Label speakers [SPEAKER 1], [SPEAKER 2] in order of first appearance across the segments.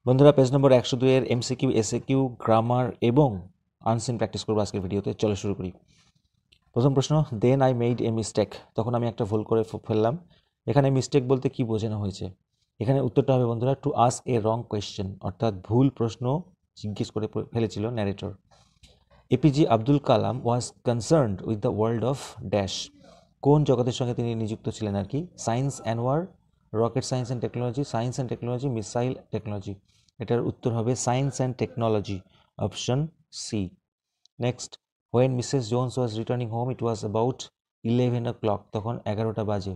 [SPEAKER 1] বন্ধুরা page number 102 এর MCQ SAQ grammar এবং আনসিন প্র্যাকটিস করবো আজকের ভিডিওতে। চলো শুরু করি। প্রথম প্রশ্ন, then I made a mistake, তখন আমি একটা ভুল করে ফেললাম। এখানে মিস্টেক বলতে কি বোঝানো হয়েছে? এখানে উত্তরটা হবে বন্ধুরা to ask a wrong question, অর্থাৎ ভুল প্রশ্ন জিজ্ঞেস করে ফেলেছিল narrator. APJ Abdul Kalam was concerned with the world of dash, কোন জগতের সঙ্গে তিনি নিযুক্ত ছিলেন আর কি? Science and war, rocket science and technology, missile technology. এটার উত্তর হবে science and technology, option C. Next, when Mrs Jones was returning home it was about 11 o'clock, তখন 11টা বাজে।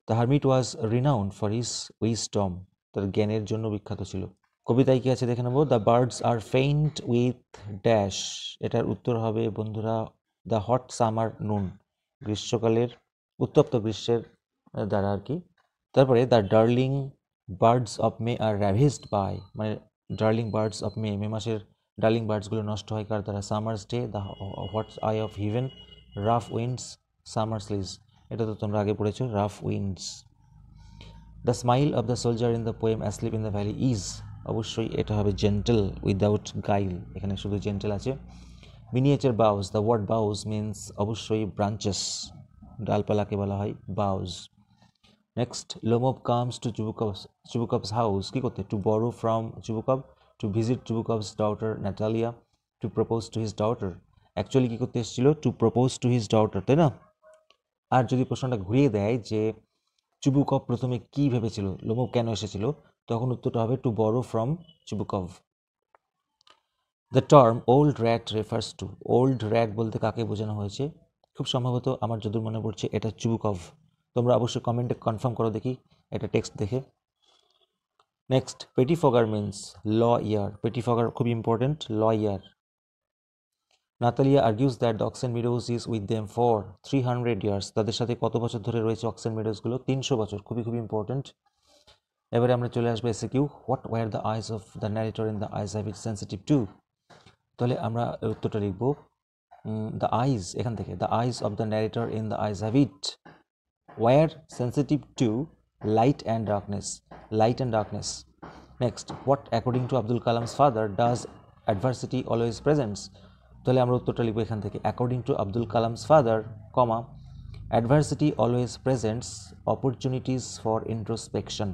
[SPEAKER 1] The hermit was renowned for his wisdom, তার জ্ঞানের জন্য বিখ্যাত ছিল। কবিতায় কি আছে দেখে নেব। The birds R faint with dash, এটার উত্তর হবে বন্ধুরা দ্য হট সামার নুন, গ্রীষ্মকালের উত্তপ্ত গ্রীষ্মের দ্বারা আর কি। তারপরে the darling birds of May are ravished by, মানে ডার্লিং বার্ডস অফ মে, মে মাসের ডার্লিং বার্ডসগুলো নষ্ট হয় কার দ্বারা? Summer's day, the hot eye of heaven, rough winds, summer lease. এটা তো তোমরা আগে পড়েছো, rough winds. The smile of the soldier in the poem asleep in the valley is, অবশ্যই এটা হবে জেন্টেল উইদাউট গাইল, এখানে শুধু জেন্টেল আছে। Miniature boughs, the word boughs means অবশ্যই ব্রাঞ্চেস, ডালপালাকে বলা হয় boughs. Next, Lomov comes to Chubukov's house, কী করতে? To borrow from Chubukov, to visit Chubukov's daughter Natalia, to propose to his daughter. Actually কী করতে এসেছিল? To propose to his daughter, তাই না? আর যদি প্রশ্নটা ঘুরিয়ে দেয় যে চুবুকভ প্রথমে কি ভেবেছিল, লোমব কেন এসেছিল, তখন উত্তরটা হবে to borrow from Chubukov. The term old rat refers to, old rat বলতে কাকে বোঝানো হয়েছে? খুব সম্ভবত আমার যতদূর মনে পড়ছে এটা চুবুকভ। তোমরা অবশ্যই কমেন্টে কনফার্ম করো দেখি এটা টেক্সট দেখে। নেক্সট, পেটিফগার মিন্স ল ইয়ার, পেটিফগার খুব important, lawyer. Natalia argues that the oxen meadows is with them for 300 years, তাদের সাথে কত বছর ধরে রয়েছে অক্সেন মিডোজগুলো? 300 বছর, খুবই ইম্পর্টেন্ট। এবারে আমরা চলে আসবো SAQ. What were the eyes of the narrator in the eyes have it sensitive to, তাহলে আমরা উত্তরটা লিখবো দ্য আইস, এখান থেকে the eyes of the narrator in the eyes have it were sensitive to light and darkness, light and darkness. Next, what according to Abdul Kalam's father does adversity always presents, তাহলে আমরা উত্তরটা লিখবো এখান থেকে according to Abdul Kalam's father, comma adversity always presents opportunities for introspection,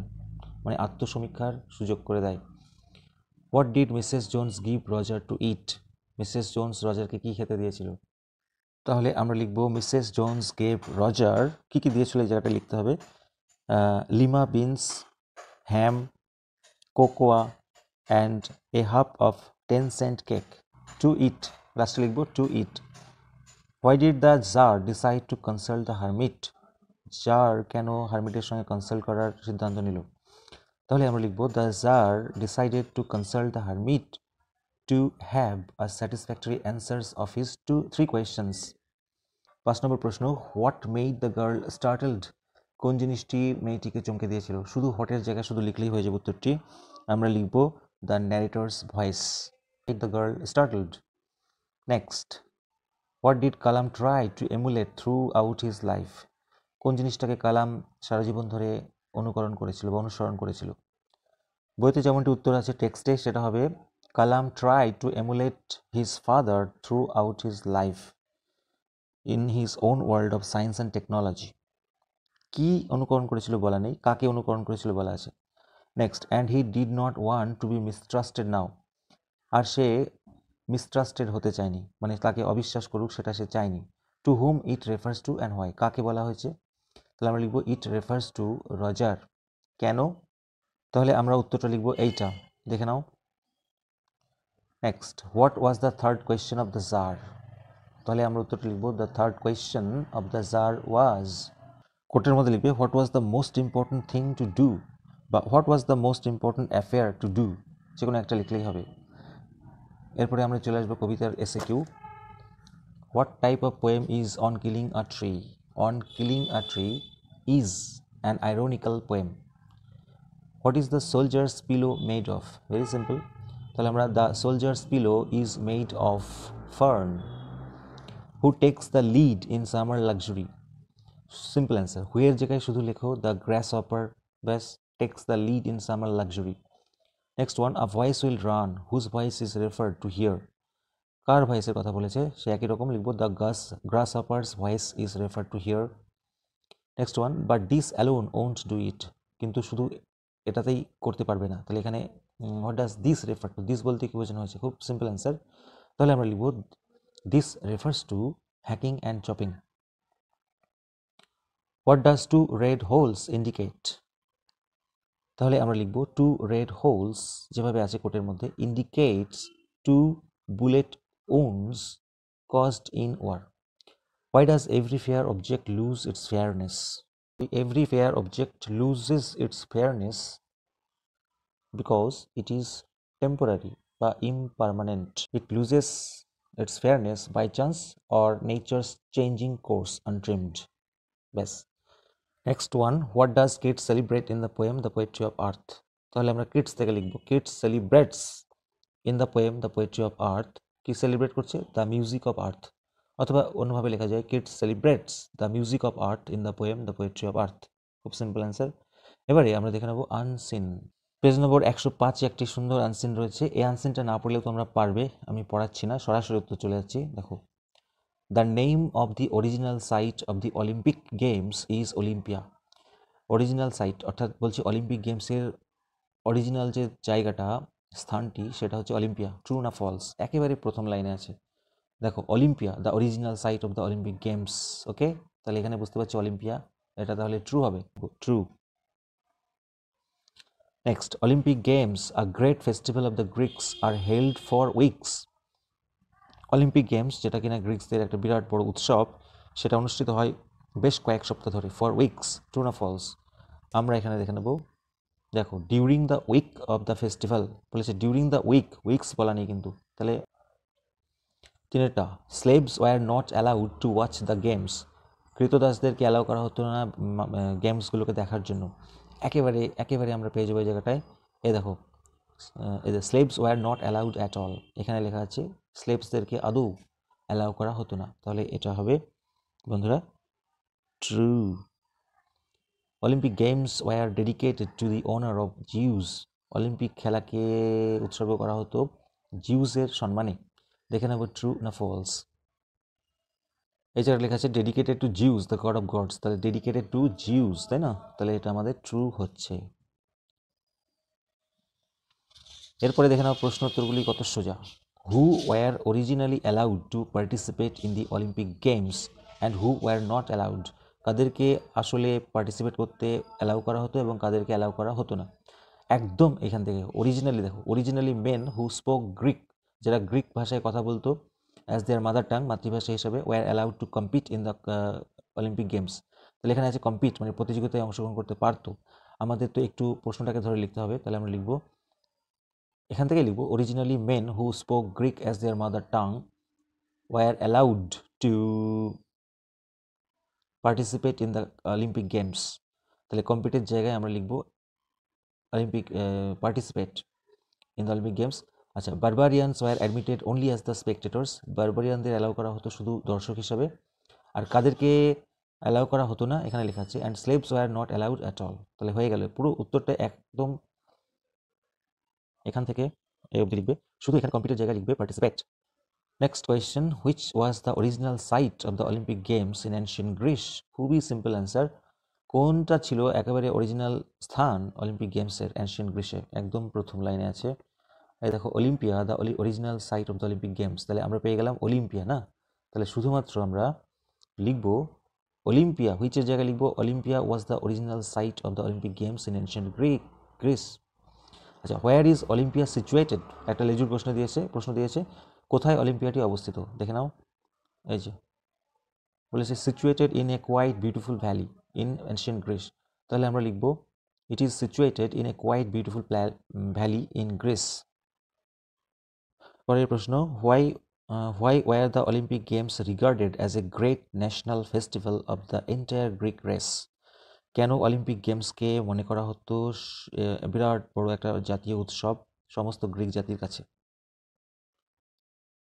[SPEAKER 1] মানে আত্মসমীক্ষার সুযোগ করে দেয়। What did Mrs Jones give Roger to eat, Mrs Jones রজারকে কী খেতে দিয়েছিল? তাহলে আমরা লিখবো মিসেস জোন্স গেভ রজার, কী কী দিয়েছিল এই জায়গাটা লিখতে হবে, lima beans, ham, cocoa and a half of 10 cent cake to eat, লাস্টে লিখবো to eat. Why did the tsar decide to consult the hermit, tsar কেন হারমিটের সঙ্গে কনসাল্ট করার সিদ্ধান্ত নিল? তাহলে আমরা লিখবো the tsar decided to consult the hermit to have a satisfactory answers of his 3 questions. 5 নম্বর প্রশ্ন, what made the girl startled, কোন জিনিসটি মেয়েটিকে চমকে দিয়েছিল? শুধু হটের জায়গায় শুধু লিখলেই হয়ে যাবে উত্তরটি। আমরা লিখব the narrator's voice, made the girl startled. Next, what did Kalam try to emulate throughout his life, কোন জিনিসটাকে কালাম সারা জীবন ধরে অনুকরণ করেছিল বা অনুসরণ করেছিল? বইতে যেমনটি উত্তর আছে টেক্সটে সেটা হবে Kalam tried to emulate his father throughout his life in his own world of science and technology. কি অনুকরণ করেছিল বলা নেই, কাকে অনুকরণ করেছিল বলা আছে। Next, and he did not want to be mistrusted now, আর সে মিসট্রাস্টেড হতে চায়নি, মানে তাকে অবিশ্বাস করুক সেটা সে চায়নি। To whom it refers to and why, কাকে বলা হয়েছে? তাহলে আমরা লিখবো ইট রেফার্স টু রজার, কেন? তাহলে আমরা উত্তরটা লিখবো এইটা, দেখে নাও। Next, what was the third question of the tsar, তাহলে আমরা উত্তরটা লিখব the third question of the tsar was, কোটের মধ্যে লিখবে what was the most important thing to do বা what was the most important affair to do, যে কোনো একটা লিখলেই হবে। এরপরে আমরা চলে আসবো কবিতার SAQ. What type of poem is on killing a tree, on killing a tree is an ironical poem. What is the soldier's pillow made of, very simple, তাহলে আমরা the soldier's pillow is made of fern. Who takes the lead in summer luxury, simple answer, হুয়ের জায়গায় শুধু লেখো the grasshopper, ব্যাস, takes the lead in summer luxury. Next one, a voice will run whose voice is referred to here. কার ভয়েসের কথা বলেছে সে একই রকম লিখবো, the grasshopper's voice is referred to here. Next one, but this alone won't do it, কিন্তু শুধু এটাতেই করতে পারবে না। তাহলে এখানে what does this refer to, this বলতে কি বোঝানো হয়েছে, খুব সিম্পল অ্যান্সার। তাহলে আমরা লিখব this refers to hacking and chopping. What does two red holes indicate, তাহলে আমরা লিখব টু রেড হোলস যেভাবে আছে কোটের মধ্যে, indicates two bullet wounds caused in war. Why does every fair object lose its fairness? Every fair object loses its fairness because it is temporary বা impermanent. It loses its fairness by chance or nature's changing course untrimmed. Bas. Next one, what does kids celebrate in the poem The Poetry of Earth? তাহলে আমরা kids থেকে লিখব, kids celebrates in the poem The Poetry of Earth, কি celebrate করছে, the music of earth, অথবা অন্যভাবে লেখা যায় kids celebrates the music of earth in the poem the poetry of earth. খুব সিম্পল অ্যান্সার। এবারে আমরা দেখে নেবো আনসিন। পেজ নম্বর 105 একটি সুন্দর আনসিন রয়েছে। এই আনসিনটা না পড়লেও তোমরা পারবে, আমি পড়াচ্ছি না, সরাসরি উত্তর চলে যাচ্ছি। দেখো, the name of the original site of the Olympic games is Olympia. Original side অর্থাৎ বলছি অলিম্পিক গেমসের অরিজিনাল যে জায়গাটা, স্থানটি, সেটা হচ্ছে অলিম্পিয়া। ট্রু না ফলস, একেবারে প্রথম লাইনে আছে। দেখো, Olympia the original site of the Olympic games. Okay, তাহলে এখানে বুঝতে পারছি অলিম্পিয়া, এটা তাহলে ট্রু হবে, true. Next, Olympic games a great festival of the Greeks are held for weeks. Olympic games, যেটা কিনা গ্রিকসদের একটা বিরাট বড় উৎসব, সেটা অনুষ্ঠিত হয় বেশ কয়েক সপ্তাহ ধরে। ফর উইকস, ট্রু না ফলস? আমরা এখানে দেখে নেব। দেখো, during the week of the festival বলেছে, ডিউরিং দ্য উইকস বলা নেই কিন্তু। তাহলে তিনটা, slaves were not allowed to watch the games. কৃতদাসদেরকে অ্যালাউ করা হতো না গেমসগুলোকে দেখার জন্য। একেবারে একেবারে আমরা পেয়ে যাবো এই জায়গাটায়। এ দেখো, এদের slaves were not allowed at all, এখানে লেখা আছে স্লেভসদেরকে আদৌ অ্যালাউ করা হতো না। তাহলে এটা হবে বন্ধুরা true. Olympic games were dedicated to the honour of Zeus. Olympic খেলাকে উৎসর্গ করা হতো জিউসের সম্মানে। দেখে নেব ট্রু না ফলস। এই জায়গায় লেখা আছে dedicated to Zeus the god of gods, তাহলে ডেডিকেটেড টু জিউস, তাই না? তাহলে এটা আমাদের ট্রু হচ্ছে। এরপরে দেখে নাও প্রশ্ন উত্তরগুলি কত সোজা। Who were originally allowed to participate in the Olympic games and who were not allowed. কাদেরকে আসলে পার্টিসিপেট করতে অ্যালাউ করা হতো এবং কাদেরকে অ্যালাউ করা হতো না। একদম এখান থেকে অরিজিনালি দেখো, originally men who spoke Greek, যারা গ্রিক ভাষায় কথা বলতো অ্যাজ দেয়ার মাদার টাং, মাতৃভাষা হিসাবে, war allowed two compete in the Olympic games. তাহলে এখানে আছে কম্পিট, মানে প্রতিযোগিতায় অংশগ্রহণ করতে পারতো। আমাদের তো একটু প্রশ্নটাকে ধরে লিখতে হবে, তাহলে আমরা লিখবো, এখান থেকে লিখবো originally men who spoke Greek as their mother tongue were allowed to participate in the Olympic games. তাহলে কম্পিটের জায়গায় আমরা লিখবো Olympic participate in the Olympic games. আচ্ছা, barbarians were admitted only as the spectators. বারবারিয়ানদের অ্যালাউ করা হতো শুধু দর্শক হিসাবে। আর কাদেরকে অ্যালাউ করা হতো না, এখানে লেখা আছে and slaves were not allowed at all. তাহলে হয়ে গেল পুরো উত্তরটা একদম এখান থেকে এই অবধি লিখবে, শুধু এখানে কম্পিউটার জায়গায় লিখবে participate. Next question, which was the original site of the Olympic games in ancient Greece. খুবই সিম্পল অ্যান্সার। কোনটা ছিল একেবারে অরিজিনাল স্থান অলিম্পিক গেমসের অ্যানশিয়েন্ট গ্রিসে? একদম প্রথম লাইনে আছে, এই দেখো, Olympia the original site of the Olympic games. তাহলে আমরা পেয়ে গেলাম অলিম্পিয়া না? তাহলে শুধুমাত্র আমরা লিখব অলিম্পিয়া, হুইচের জায়গায় লিখব Olympia was the original site of the Olympic games in ancient Greece. আচ্ছা, হোয়ার ইজ অলিম্পিয়া সিচুয়েটেড? একটা লেজুর প্রশ্ন দিয়েছে কোথায় অলিম্পিয়াটি অবস্থিত, দেখে নাও। এই যে বলেছে situated in a quite beautiful valley in ancient Greece. তাহলে আমরা লিখব it is situated in a quite beautiful valley in Greece. পরের প্রশ্ন, why were the Olympic games regarded as a great national festival of the entire Greek race. কেন Olympic গেমসকে মনে করা হতো বিরাট বড় একটা জাতীয় উৎসব সমস্ত গ্রিক জাতির কাছে?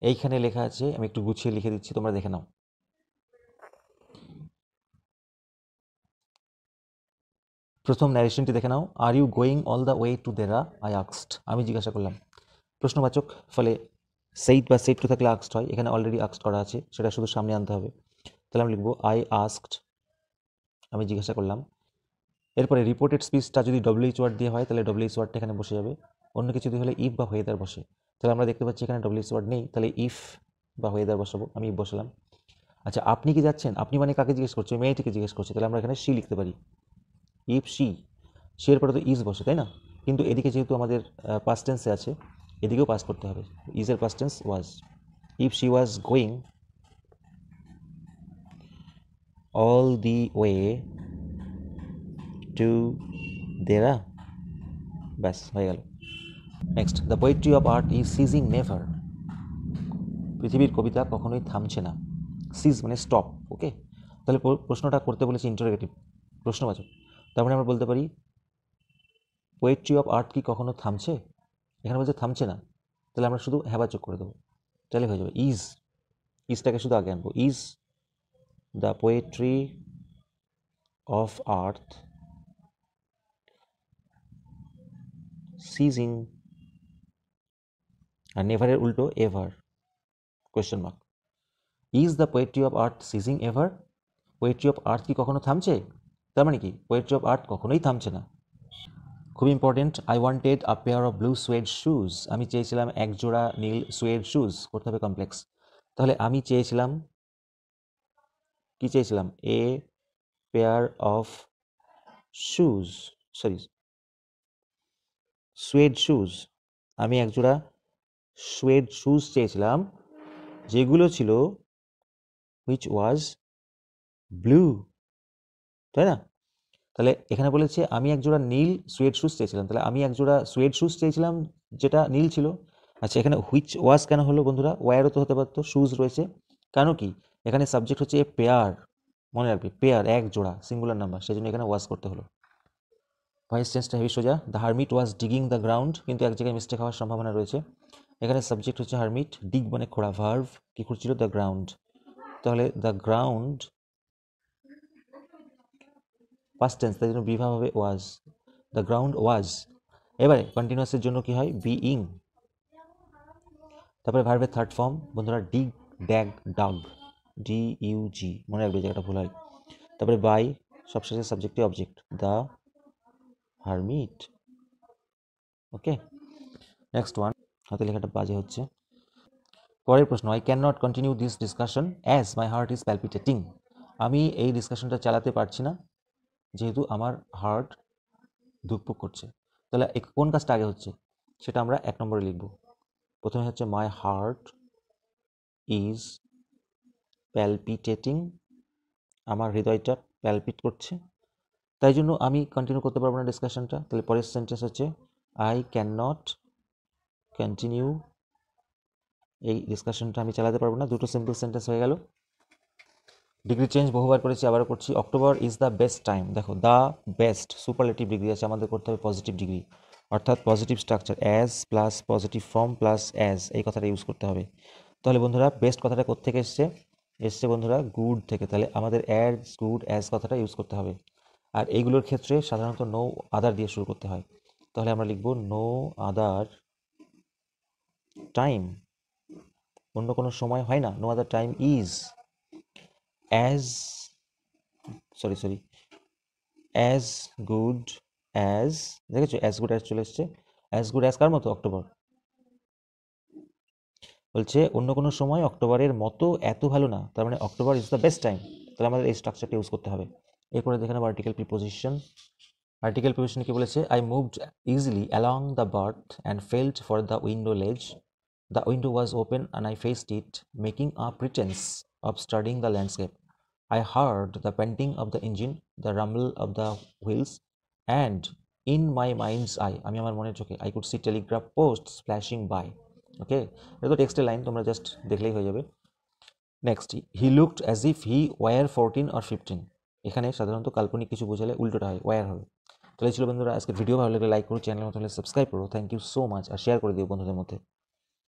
[SPEAKER 1] এইখানে লেখা আছে, আমি একটু গুছিয়ে লিখে দিচ্ছি, তোমরা দেখে নাও। প্রথম ন্যারেশনটি দেখে নাও। Are you going all the way to Dehra, I আক্সড, আমি জিজ্ঞাসা করলাম। প্রশ্নবাচক, ফলে সেইট বা সেইট টু থাকলে আক্সড হয়, এখানে অলরেডি আক্সড করা আছে, সেটা শুধু সামনে আনতে হবে। তাহলে আমি লিখবো আই আস্কড, আমি জিজ্ঞাসা করলাম। এরপরে রিপোর্টেড স্পিচটা যদি ডব্লিউএইচ ওয়ার্ড দিয়ে হয় তাহলে ডব্লিউএইচ ওয়ার্ডটা এখানে বসে যাবে। অন্য কিছু দিয়ে হলে ইফ বা ওয়েদার বসে। তাহলে আমরা দেখতে পাচ্ছি এখানে ডব্লিউএইচ ওয়ার্ড নেই, তাহলে ইফ বা ওয়েদার বসাবো, আমি ইফ বসালাম। আচ্ছা, আপনি কি যাচ্ছেন, আপনি মানে কাকে জিজ্ঞেস করছে? মেয়েটিকে জিজ্ঞেস করছে, তাহলে আমরা এখানে শি লিখতে পারি। ইফ শি, শি এর পরে তো ইজ বসে, তাই না? কিন্তু এদিকে যেহেতু আমাদের পাস্ট টেন্সে আছে, এদিকেও পাস করতে হবে। ইজের past tense was. If she was going all the way to Dehra, ব্যাস হয়ে গেল। Next, the poetry of earth is ceasing never, পৃথিবীর কবিতা কখনোই থামছে না। সিজ মানে স্টপ, ওকে। তাহলে প্রশ্নটা করতে বলেছি ইন্টারোগেটিভ, প্রশ্নবাচক। তার মানে আমরা বলতে পারি পোয়েট্রি অফ আর্ট কি কখনো থামছে? এখানে বলছে থামছে না, তাহলে আমরা শুধু হ্যাবাচক করে দেবো, তাহলে হয়ে যাবে ইজ, ইজটাকে শুধু আগে আনবো। Is the poetry of earth ceasing, আর নেভারের উল্টো ever, question mark. Is the poetry of earth ceasing ever, poetry of earth কি কখনো থামছে? তার মানে কি পোয়েট্রি অফ আর্ট কখনোই থামছে না। খুব important, I wanted a pair of blue suede shoes, আমি চেয়েছিলাম এক জোড়া নীল সুয়েড শুজ, করতে হবে কমপ্লেক্স। তাহলে আমি চেয়েছিলাম, কি চেয়েছিলাম? A pair of shoes, sorry suede shoes, আমি এক জোড়া সুয়েড শুজ চেয়েছিলাম যেগুলো ছিল হুইচ ওয়াজ ব্লু, তাই না? তাহলে এখানে বলেছে আমি এক জোড়া নীল সুয়েড শুজ চেয়েছিলাম, তাহলে আমি এক জোড়া সুয়েড শুজ চেয়েছিলাম যেটা নীল ছিল। আচ্ছা, এখানে হুইচ ওয়াজ কেন হলো বন্ধুরা? ওয়্যারও তো হতে পারতো, শুজ রয়েছে। কেন কি? এখানে সাবজেক্ট হচ্ছে এ পেয়ার, মনে রাখবে পেয়ার, এক জোড়া, সিঙ্গুলার নাম্বার, সেই জন্য এখানে ওয়াজ করতে হলো। ভয়েস চেঞ্জটা হেভি সোজা। The hermit was digging the ground, কিন্তু এক জায়গায় মিস্টেক হওয়ার সম্ভাবনা রয়েছে। এখানে সাবজেক্ট হচ্ছে হারমিট, ডিগ মানে খোঁড়া, ভার্ভ কি খুঁড়ছিল? The ground. তাহলে দ্য গ্রাউন্ড পাস্ট টেন্স, তাই জন্য বিভাগ হবে ওয়াজ, দ্য গ্রাউন্ড ওয়াজ। এবারে কন্টিনিউয়াসের জন্য কি হয়? বিইং। তারপরে ভার্বের থার্ড ফর্ম বন্ধুরা, ডিগ, ড্যাগ, ডাগ, ডিইউজি, মনে রাখবে জায়গাটা ভুল হয়। তারপরে বাই, সবশেষে সাবজেক্টে object, the hermit, okay. Next one, হাতে লেখাটা বাজে হচ্ছে। পরের প্রশ্ন, I can not continue this discussion as my heart is palpitating, আমি এই ডিসকাশনটা চালাতে পারছি না যেহেতু আমার হার্ট ধুকপুক করছে। তাহলে কোন কাজটা আগে হচ্ছে সেটা আমরা 1 নম্বরে লিখব। প্রথমে হচ্ছে মাই হার্ট ইজ প্যালপিটেটিং, আমার হৃদয়টা প্যালপিট করছে, তাই জন্য আমি কন্টিনিউ করতে পারবো না ডিসকাশনটা। তাহলে পরের সেন্টেন্স হচ্ছে আই ক্যান নট কন্টিনিউ, এই ডিসকাশনটা আমি চালাতে পারবো না। দুটো সিম্পল সেন্টেন্স হয়ে গেল। ডিগ্রি চেঞ্জ বহুবার করেছি, আবারও করছি। October is the best time, দেখো দ্য বেস্ট সুপারলেটিভ ডিগ্রি আছে, আমাদের করতে হবে পজিটিভ ডিগ্রি, অর্থাৎ positive structure, as plus positive form plus as, এই কথাটা ইউজ করতে হবে। তাহলে বন্ধুরা বেস্ট কথাটা কোত্থেকে এসছে? এসছে বন্ধুরা গুড থেকে, তাহলে আমাদের অ্যাজ, গুড, অ্যাজ কথাটা ইউজ করতে হবে। আর এইগুলোর ক্ষেত্রে সাধারণত নো আদার দিয়ে শুরু করতে হয়, তাহলে আমরা লিখব নো আদার টাইম, অন্য কোনো সময় হয় না, no other time is as, sorry as good as, দেখেছো অ্যাজ গুড অ্যাজ চলে এসছে। অ্যাজ গুড অ্যাজ কার মতো? অক্টোবর। বলছে অন্য কোনো সময় অক্টোবরের মতো এত ভালো না, তার মানে October is the best time, তাহলে আমাদের এই স্ট্রাকচারটা ইউজ করতে হবে। এরপরে দেখে নেব আর্টিকেল প্রিপোজিশন। আর্টিকেল প্রিপোজিশন কি বলেছে? I moved easily along the berth and felt for the window ledge, the window was open and I faced it making a pretence of studying the landscape, I heard the panting of the engine, the rumble of the wheels, and in my mind's eye, আমি আমার মনের চোখে, I could see telegraph posts flashing by. ওকে, এটা তো টেক্সটের line, তোমরা just দেখলেই হয়ে যাবে। Next, he looked as if he war 14 or 15, এখানে সাধারণত কাল্পনিক কিছু বোঝালে উল্টোটা হয়, ওয়ার হবে। তাহলে ছিল বন্ধুরা আজকে ভিডিও, ভালো লাগলে লাইক করো, চ্যানেল মতো হলে সাবস্ক্রাইব করো। থ্যাংক ইউ সো মাচ, আর শেয়ার করে দিও বন্ধুদের মধ্যে।